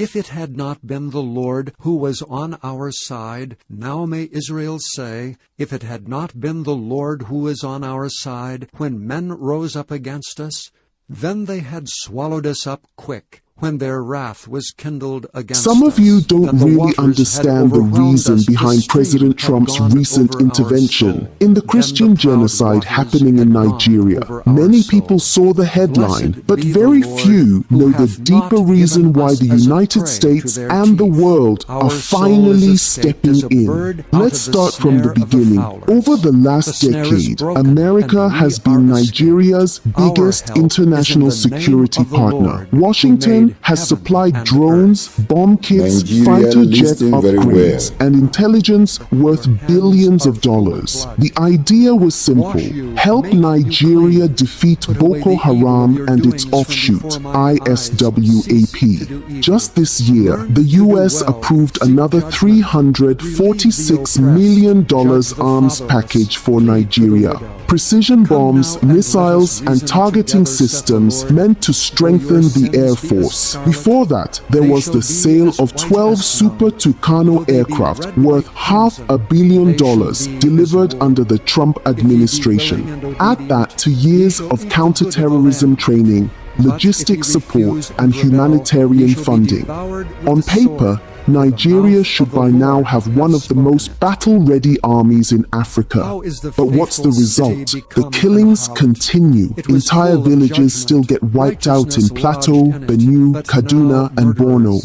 If it had not been the Lord who was on our side, now may Israel say, if it had not been the Lord who is on our side, when men rose up against us, then they had swallowed us up quick, when their wrath was kindled against us. Some of you don't really understand the reason behind President Trump's recent intervention in the Christian genocide happening in Nigeria. Many people saw the headline, but very few know the deeper reason why the United States and the world are finally stepping in. Let's start from the beginning. Over the last decade, America has been Nigeria's biggest international security partner. Washington has supplied drones, bomb kits, fighter jet upgrades, and intelligence worth billions of dollars. The idea was simple: help Nigeria defeat Boko Haram and its offshoot, ISWAP. Just this year, the US approved another $346 million arms package for Nigeria. Precision bombs, missiles, and targeting systems meant to strengthen the Air Force. Before that, there was the sale of 12 Super Tucano aircraft worth $500 million delivered under the Trump administration. Add that to years of counterterrorism training, logistics support, and humanitarian funding. On paper, Nigeria should by now have one of the most battle-ready armies in Africa. But what's the result? The killings continue. Entire villages still get wiped out in Plateau, Benue, Kaduna, and Borno.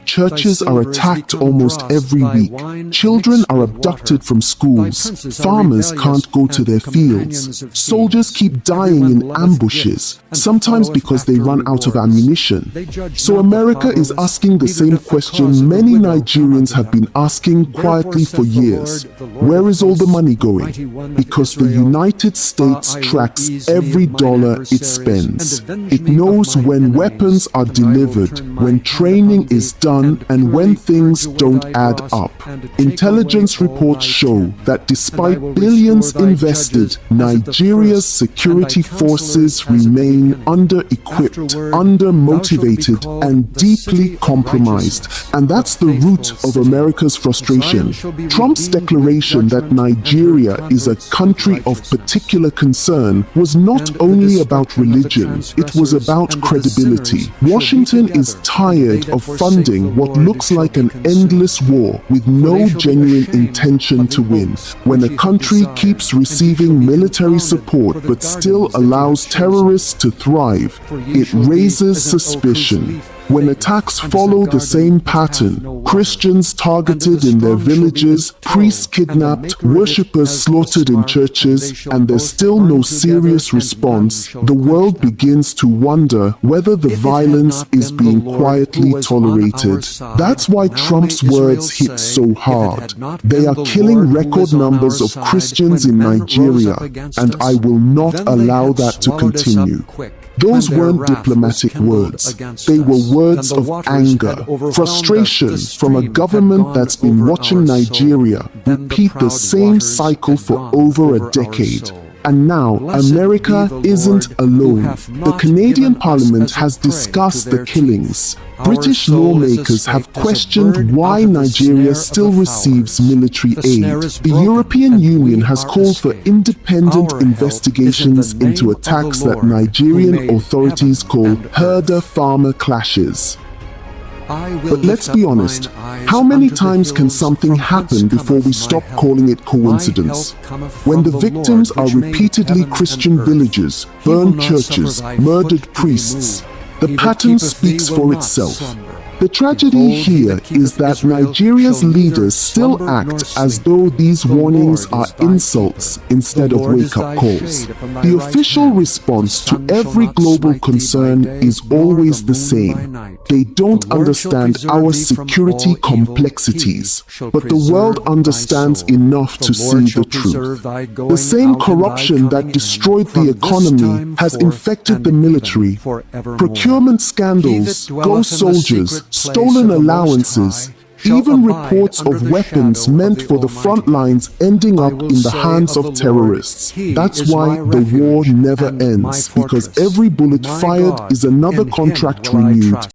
Churches are attacked almost every week. Children are abducted from schools. Farmers can't go to their fields. Soldiers keep dying in ambushes, sometimes because they run out of ammunition. So America is asking the same question many Nigerians have been asking quietly for years. Where is all the money going? Because the United States tracks every dollar it spends. It knows when weapons are delivered, when training is done, and when things don't add up. Intelligence reports show that despite billions invested, Nigeria's security forces remain under-equipped, under-motivated, and deeply compromised. And that's the root of America's frustration. Trump's declaration that Nigeria is a country of particular concern was not only about religion, it was about credibility. Washington is tired of funding what looks like an endless war with no genuine intention to win. When a country keeps receiving military support but still allows terrorists to thrive, it raises suspicion. When attacks follow the same pattern, Christians targeted in their villages, priests kidnapped, worshippers slaughtered in churches, and there's still no serious response, the world begins to wonder whether the violence is being quietly tolerated. That's why Trump's words hit so hard. They are killing record numbers of Christians in Nigeria, and I will not allow that to continue. Those weren't diplomatic words. They were words of anger, frustration from a government that's been watching Nigeria repeat the same cycle for over a decade. And now, America isn't alone. The Canadian Parliament has discussed the killings. British lawmakers have questioned why Nigeria still receives military aid. The European Union has called for independent investigations into attacks that Nigerian authorities call herder-farmer clashes. But let's be honest, how many times can something happen before we stop calling it coincidence? When the victims are repeatedly Christian villagers, burned churches, murdered priests, the pattern speaks for itself. The tragedy here is that Nigeria's leaders still act as though these warnings are insults instead of wake-up calls. The official response to every global concern is always the same. They don't understand our security complexities, but the world understands enough to see the truth. The same corruption that destroyed the economy has infected the military. Procurement scandals, ghost soldiers, stolen allowances, even reports of weapons meant for the front lines ending up in the hands of terrorists. That's why the war never ends, because every bullet fired is another contract renewed.